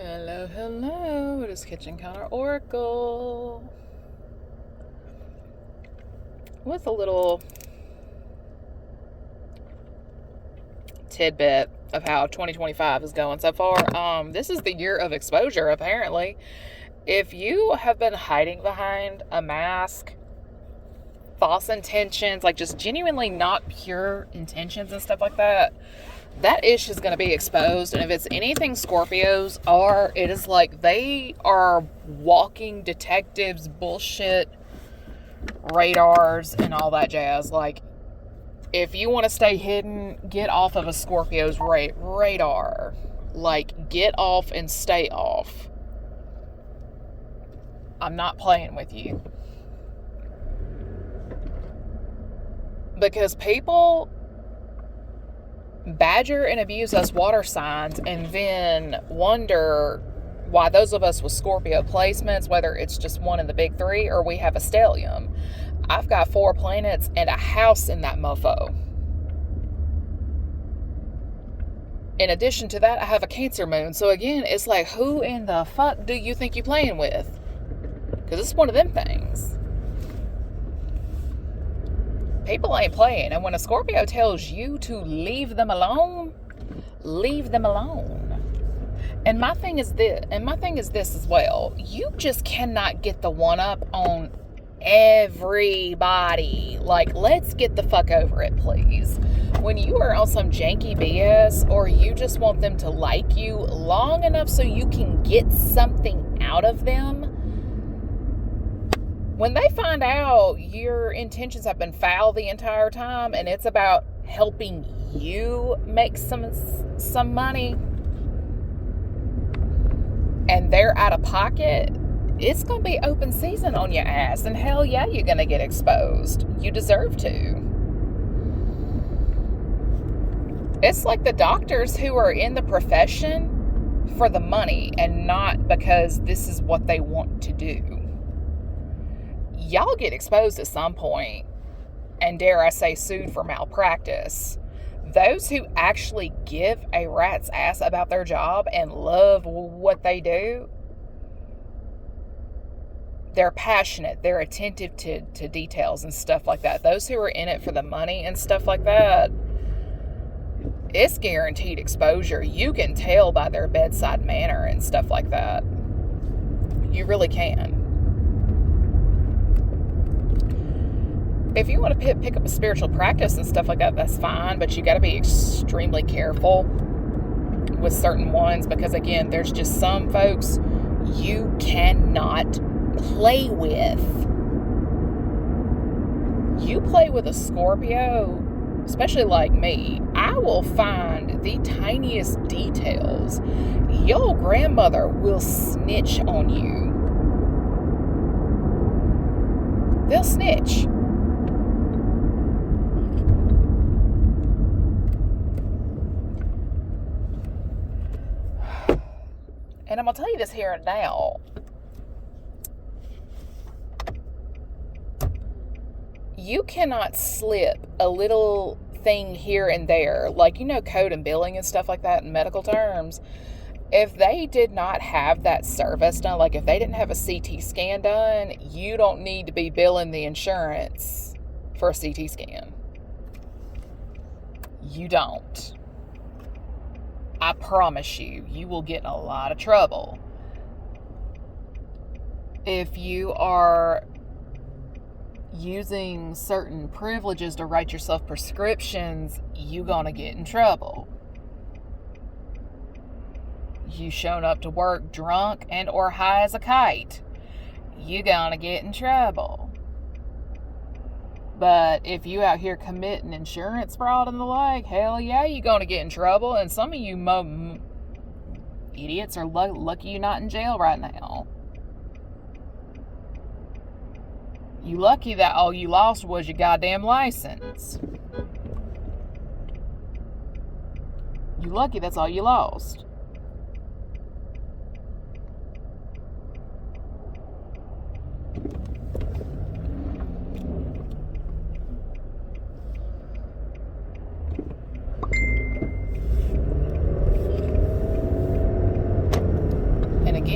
Hello, hello. It is Kitchen Counter Oracle with a little tidbit of how 2025 is going so far. This is the year of exposure, apparently. If you have been hiding behind a mask, false intentions, like just genuinely not pure intentions and stuff like that, that ish is going to be exposed. And if it's anything Scorpios are, it is like they are walking detectives, bullshit, radars, and all that jazz. Like, if you want to stay hidden, get off of a Scorpio's radar. Like, get off and stay off. I'm not playing with you. Because people badger and abuse us water signs and then wonder why those of us with Scorpio placements, whether it's just one in the big three or we have a stellium. I've got 4 planets and a house in that mofo. In addition to that, I have a Cancer moon. So again, it's like, who in the fuck do you think you're playing with? Because it's one of them things. People ain't playing. And when a Scorpio tells you to leave them alone, leave them alone. And my thing is this as well. You just cannot get the one up on everybody. Like, let's get the fuck over it, please. When you are on some janky BS, or you just want them to like you long enough so you can get something out of them, when they find out your intentions have been foul the entire time and it's about helping you make some money and they're out of pocket, it's going to be open season on your ass. And hell yeah, you're going to get exposed. You deserve to. It's like the doctors who are in the profession for the money and not because this is what they want to do. Y'all get exposed at some point, and dare I say sued for malpractice. Those who actually give a rat's ass about their job and love what they do, they're passionate, they're attentive to details and stuff like that. Those who are in it for the money and stuff like that, it's guaranteed exposure. You can tell by their bedside manner and stuff like that. You really can. If you want to pick up a spiritual practice and stuff like that, that's fine, but you got to be extremely careful with certain ones because, again, there's just some folks you cannot play with. You play with a Scorpio, especially like me, I will find the tiniest details. Your grandmother will snitch on you. They'll snitch. And I'm going to tell you this here and now. You cannot slip a little thing here and there, like, code and billing and stuff like that in medical terms. If they did not have that service done, like if they didn't have a CT scan done, you don't need to be billing the insurance for a CT scan. You don't. I promise you, you will get in a lot of trouble. If you are using certain privileges to write yourself prescriptions, you're going to get in trouble. You showing up to work drunk and or high as a kite, you're going to get in trouble. But if you out here committing insurance fraud and the like, hell yeah, you're going to get in trouble. And some of you idiots are lucky you're not in jail right now. You lucky that all you lost was your goddamn license. You lucky that's all you lost.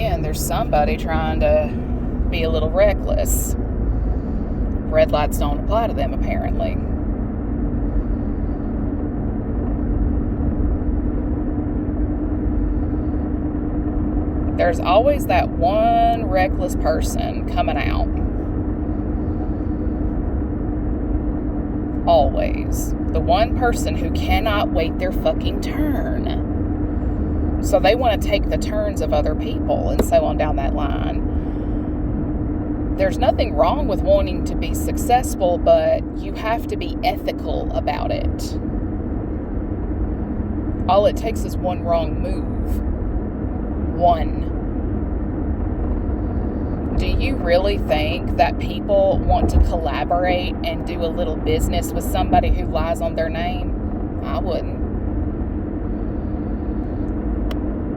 again, there's somebody trying to be a little reckless. Red lights don't apply to them, apparently. There's always that one reckless person coming out. Always. The one person who cannot wait their fucking turn. So they want to take the turns of other people and so on down that line. There's nothing wrong with wanting to be successful, but you have to be ethical about it. All it takes is one wrong move. One. Do you really think that people want to collaborate and do a little business with somebody who lies on their name? I wouldn't.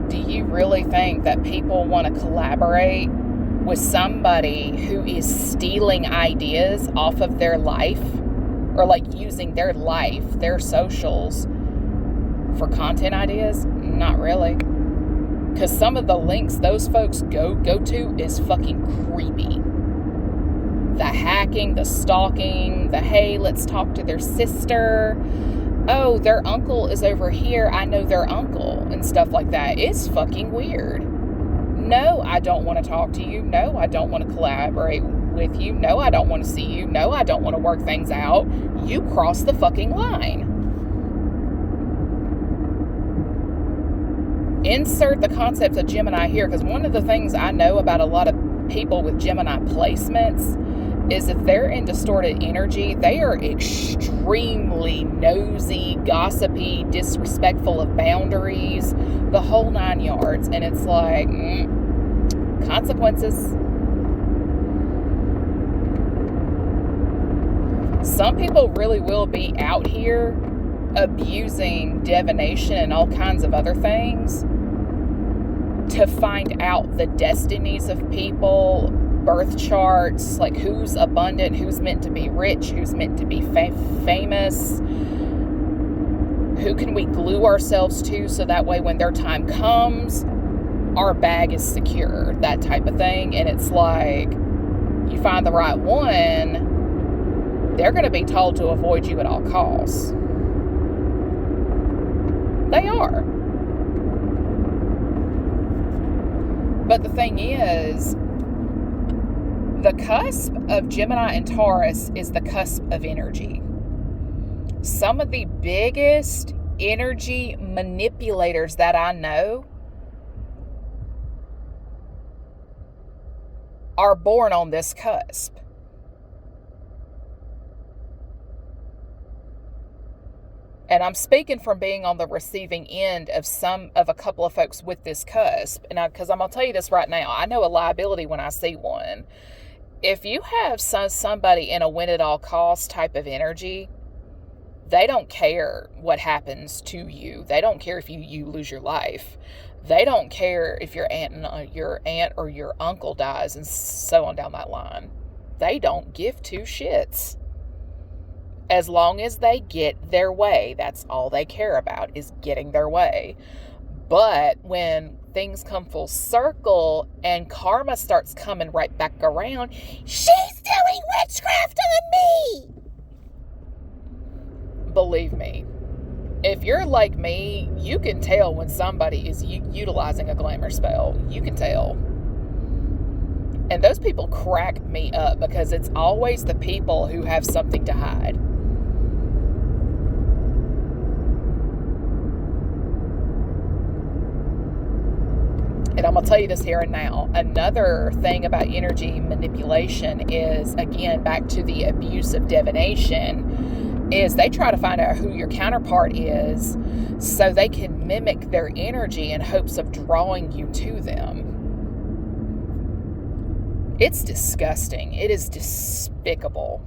Do you really think that people want to collaborate with somebody who is stealing ideas off of their life, or like using their life, their socials for content ideas? Not really. Because some of the links those folks go to is fucking creepy. The hacking, the stalking, the hey, let's talk to their sister. Oh, their uncle is over here. I know their uncle and stuff like that. It's fucking weird. No, I don't want to talk to you. No, I don't want to collaborate with you. No, I don't want to see you. No, I don't want to work things out. You crossed the fucking line. Insert the concept of Gemini here, because one of the things I know about a lot of people with Gemini placements is if they're in distorted energy, they are extremely nosy, gossipy, disrespectful of boundaries, the whole 9 yards. And it's like, consequences. Some people really will be out here abusing divination and all kinds of other things to find out the destinies of people, birth charts, like who's abundant, who's meant to be rich, who's meant to be famous, who can we glue ourselves to so that way when their time comes, our bag is secure, that type of thing. And it's like, you find the right one, they're going to be told to avoid you at all costs. They are. But the thing is, the cusp of Gemini and Taurus is the cusp of energy. Some of the biggest energy manipulators that I know are born on this cusp. And I'm speaking from being on the receiving end of a couple of folks with this cusp. And because I'm going to tell you this right now, I know a liability when I see one. If you have somebody in a win at all costs type of energy, they don't care what happens to you. They don't care if you lose your life. They don't care if your aunt or your uncle dies and so on down that line. They don't give two shits. As long as they get their way, that's all they care about, is getting their way. But when things come full circle and karma starts coming right back around, she's doing witchcraft on me! Believe me, if you're like me, you can tell when somebody is utilizing a glamour spell. You can tell. And those people crack me up because it's always the people who have something to hide. And I'm going to tell you this here and now. Another thing about energy manipulation is, again, back to the abuse of divination, is they try to find out who your counterpart is so they can mimic their energy in hopes of drawing you to them. It's disgusting. It is despicable.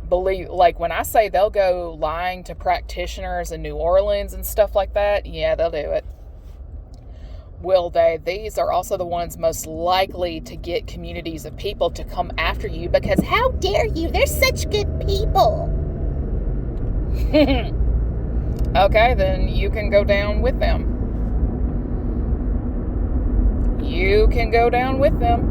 Believe, like when I say they'll go lying to practitioners in New Orleans and stuff like that, yeah, they'll do it. Will they? These are also the ones most likely to get communities of people to come after you because how dare you? They're such good people. okay, then you can go down with them. You can go down with them.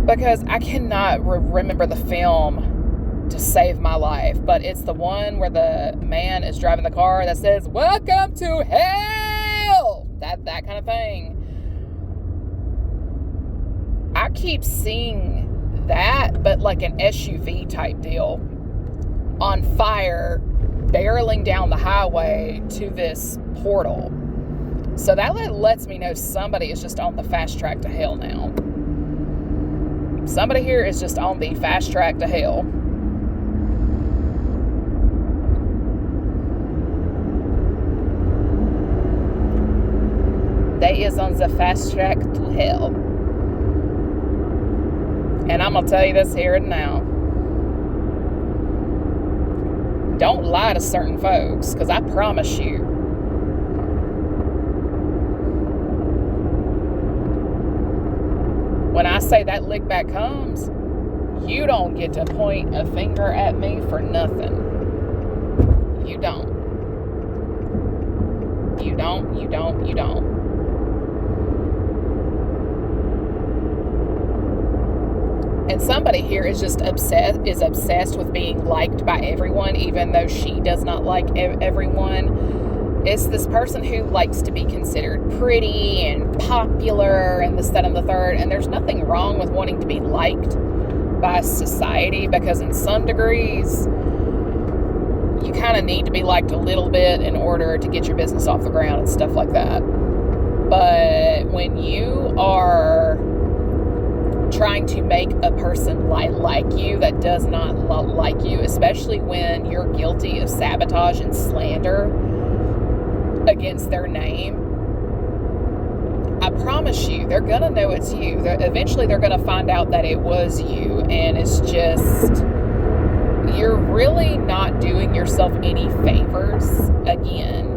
Because I cannot remember the film to save my life, but it's the one where the man is driving the car that says, "Welcome to hell!" That kind of thing. I keep seeing that, but like an SUV type deal, on fire, barreling down the highway to this portal. So that lets me know somebody is just on the fast track to hell now. Somebody here is just on the fast track to hell. They is on the fast track to hell. And I'm going to tell you this here and now. Don't lie to certain folks, because I promise you, when I say that lick back comes, you don't get to point a finger at me for nothing. You don't. You don't, you don't, you don't. And somebody here is just obsessed with being liked by everyone, even though she does not like everyone. It's this person who likes to be considered pretty and popular and this, that, and the third. And there's nothing wrong with wanting to be liked by society, because in some degrees, you kind of need to be liked a little bit in order to get your business off the ground and stuff like that. But when you are trying to make a person like you that does not like you, especially when you're guilty of sabotage and slander against their name, I promise you, they're going to know it's you. Eventually, they're going to find out that it was you, and it's just, you're really not doing yourself any favors again.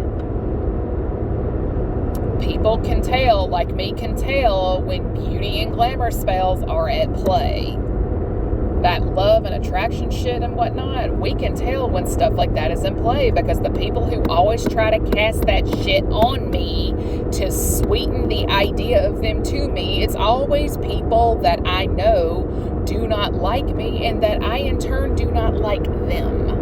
People can tell, like me can tell, when beauty and glamour spells are at play. That love and attraction shit and whatnot, we can tell when stuff like that is in play, because the people who always try to cast that shit on me to sweeten the idea of them to me, it's always people that I know do not like me and that I in turn do not like them.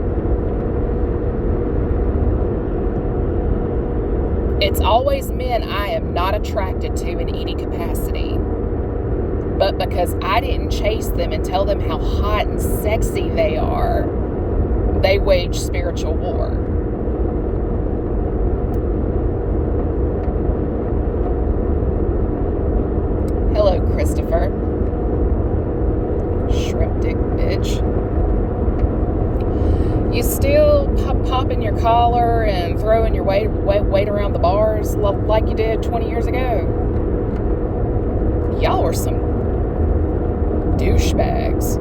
It's always men I am not attracted to in any capacity. But because I didn't chase them and tell them how hot and sexy they are, they wage spiritual war. Hello, Christopher. Shrimp dick bitch. You still popping your collar and throwing your weight around the bars like you did 20 years ago. Y'all were some douchebags.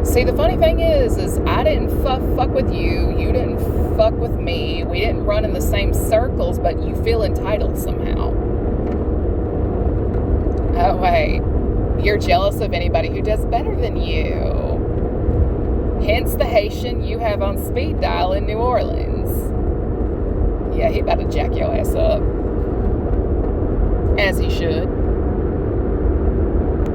See, the funny thing is I didn't fuck with you. You didn't fuck with me. We didn't run in the same circles, but you feel entitled somehow. Oh, wait. You're jealous of anybody who does better than you. Hence the Haitian you have on speed dial in New Orleans. Yeah, he about to jack your ass up. As he should.